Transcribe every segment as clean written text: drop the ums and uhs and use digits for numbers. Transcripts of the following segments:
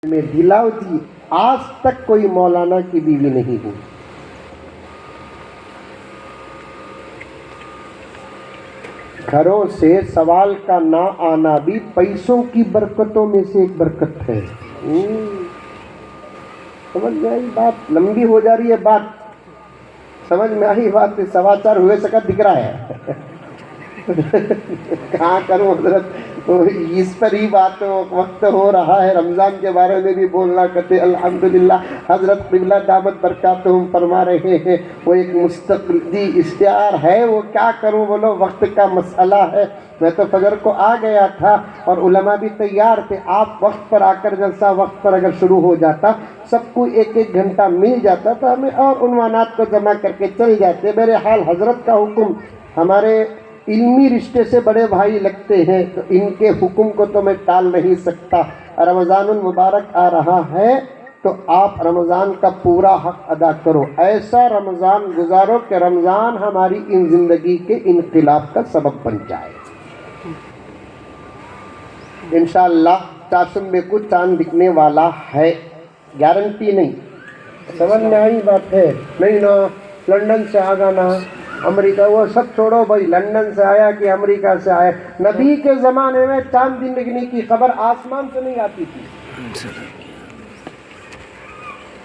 میں دلاؤ جی آج تک کوئی مولانا کی بیوی نہیں ہوئی. گھروں سے سوال کا نہ آنا بھی پیسوں کی برکتوں میں سے ایک برکت ہے. سمجھ میں آئی بات؟ لمبی ہو جا رہی ہے بات. سمجھ میں آئی بات؟ سماچار ہوئے سکت دکھ رہا ہے. کہاں کروں حضرت، اس پر ہی بات وقت ہو رہا ہے. رمضان کے بارے میں بھی بولنا کرتے. الحمدللہ حضرت قبلہ دامت برکاتہم فرما رہے ہیں وہ ایک مستقلی اشتہار ہے. وہ کیا کروں بولو، وقت کا مسئلہ ہے. میں تو فجر کو آ گیا تھا اور علماء بھی تیار تھے. آپ وقت پر آ کر جلسہ وقت پر اگر شروع ہو جاتا، سب کو ایک ایک گھنٹہ مل جاتا تو ہمیں اور عنوانات کو جمع کر کے چل جاتے. میرے حال حضرت کا حکم ہمارے علمی رشتے سے بڑے بھائی لگتے ہیں تو ان کے حکم کو تو میں ٹال نہیں سکتا. رمضان المبارک آ رہا ہے تو آپ رمضان کا پورا حق ادا کرو. ایسا رمضان گزارو کہ رمضان ہماری ان زندگی کے انقلاب کا سبب بن جائے. انشاءاللہ چاشمبے کو چاند دکھنے والا ہے، گارنٹی نہیں. سمجھ میں آئی بات ہے؟ نہیں نا لندن سے آگا نا امریکہ، وہ سب چھوڑو بھائی. لندن سے آیا کہ امریکہ سے آیا، نبی کے زمانے میں چاند دن دکھنے کی خبر آسمان سے نہیں آتی تھی.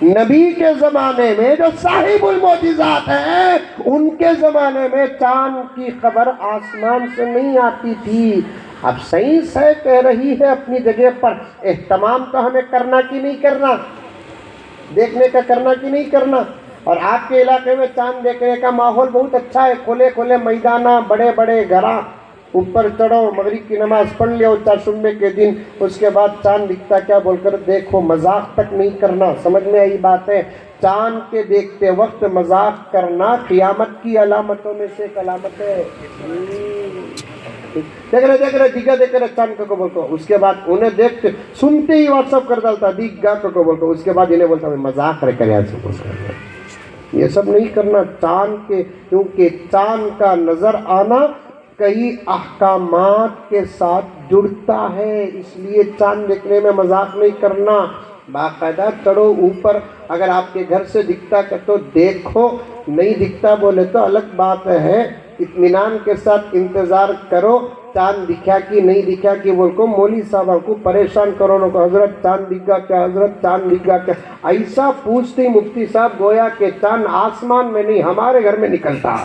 نبی کے زمانے میں جو صاحب المعجزات ہیں ان کے زمانے میں چاند کی خبر آسمان سے نہیں آتی تھی. اب سائنس ہے کہہ رہی ہے اپنی جگہ پر، اہتمام تو ہمیں کرنا کی نہیں کرنا، دیکھنے کا کرنا کی نہیں کرنا. اور آپ کے علاقے میں چاند دیکھنے کا ماحول بہت اچھا ہے. کھلے کھلے میدانہ، بڑے بڑے گھراں، اوپر چڑھو، مغرب کی نماز پڑھ لیو چاشمبے کے دن، اس کے بعد چاند دکھتا کیا بول کر دیکھو. مذاق تک نہیں کرنا. سمجھ میں آئی بات ہے؟ چاند کے دیکھتے وقت مذاق کرنا قیامت کی علامتوں میں سے ایک علامت ہے. دیکھ رہے چاند کو بولتا. اس کے بعد انہیں دیکھتے سنتے ہی واٹس اپ کر ڈالتا دیکھ گا کو بولتا. اس کے بعد انہیں بولتا میں مذاق کرے یہ سب نہیں کرنا چاند کے، کیونکہ چاند کا نظر آنا کئی احکامات کے ساتھ جڑتا ہے. اس لیے چاند دیکھنے میں مذاق نہیں کرنا. باقاعدہ چڑھو اوپر. اگر آپ کے گھر سے دکھتا تو دیکھو، نہیں دکھتا بولے تو الگ بات ہے. اطمینان کے ساتھ انتظار کرو. چاند دکھا کہ نہیں دکھا کہ بول کو مولوی صاحب کو پریشان کرو نہ کو حضرت چاند دکھا کیا، حضرت چاند دکھا کیا. ایسا پوچھتے مفتی صاحب گویا کہ چاند آسمان میں نہیں ہمارے گھر میں نکلتا.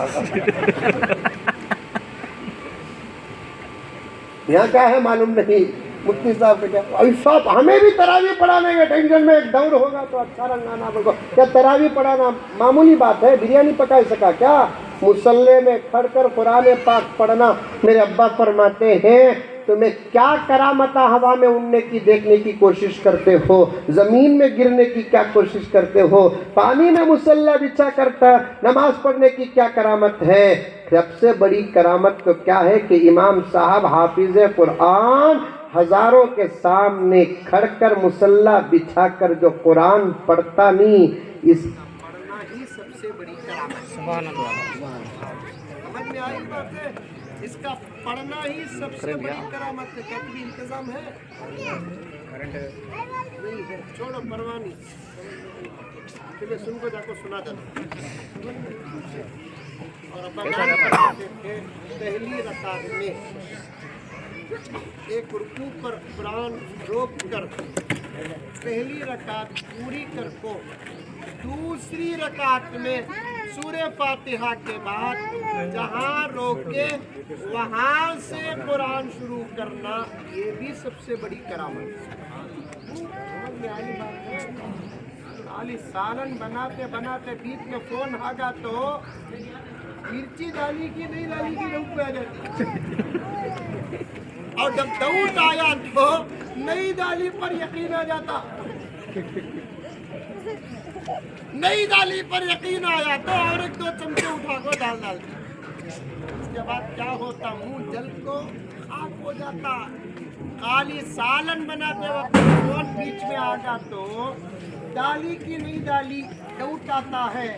یہاں کیا ہے معلوم نہیں. مفتی صاحب کا کیا ایسا ہمیں بھی تراویح پڑھانے کے ٹینشن میں ایک دور ہوگا تو اچھا رنگانا بول کو. کیا تراویح پڑھانا معمولی بات ہے؟ بریانی پکا سکا کیا؟ مصلی میں کھڑ کر قرآن پاک پڑھنا. میرے ابا فرماتے ہیں تمہیں کیا کرامت ہوا میں اڑنے کی دیکھنے کی کوشش کرتے ہو، زمین میں گرنے کی کیا کوشش کرتے ہو، پانی میں مصلی بچھا کرتا نماز پڑھنے کی کیا کرامت ہے؟ سب سے بڑی کرامت تو کیا ہے کہ امام صاحب حافظ قرآن ہزاروں کے سامنے کھڑ کر مصلی بچھا کر جو قرآن پڑھتا نہیں، اس پڑھنا ہی سب سے بڑی کرامت. سبحان اللہ. سمجھ میں آئی بات ہے؟ اس کا پڑھنا ہی سب سے بڑی کرامت ہے. کیا بھی انتظام ہے؟ چھوڑو پرواہ نہیں، پھر سن کو جا کو سنا جاتا. اور ابا کہتے تھے پہلی رکعت میں ایک رکوع پر قرآن روک کر پہلی رکعت پوری کر کو دوسری رکعت میں سورہ فاتحہ کے بعد جہاں روکے وہاں سے قرآن شروع کرنا، یہ بھی سب سے بڑی کرامت ہے. سالن بناتے بناتے بیچ میں فون آگا تو مرچی ڈالی کی نہیں ڈالی کی روک پہ آ جاتی. اور جب داؤد آیا تو نئی ڈالی پر یقین آ جاتا. نئی ڈالی پر یقین آیا تو اور ایک دو چمچے اٹھا کو ڈال ڈالتی. اس کے بعد کیا ہوتا؟ منہ جل کو خاک ہو جاتا. خالی سالن بناتے وقت فون بیچ میں آگا تو ڈالی کی نہیں ڈالی ڈاؤٹ آتا ہے.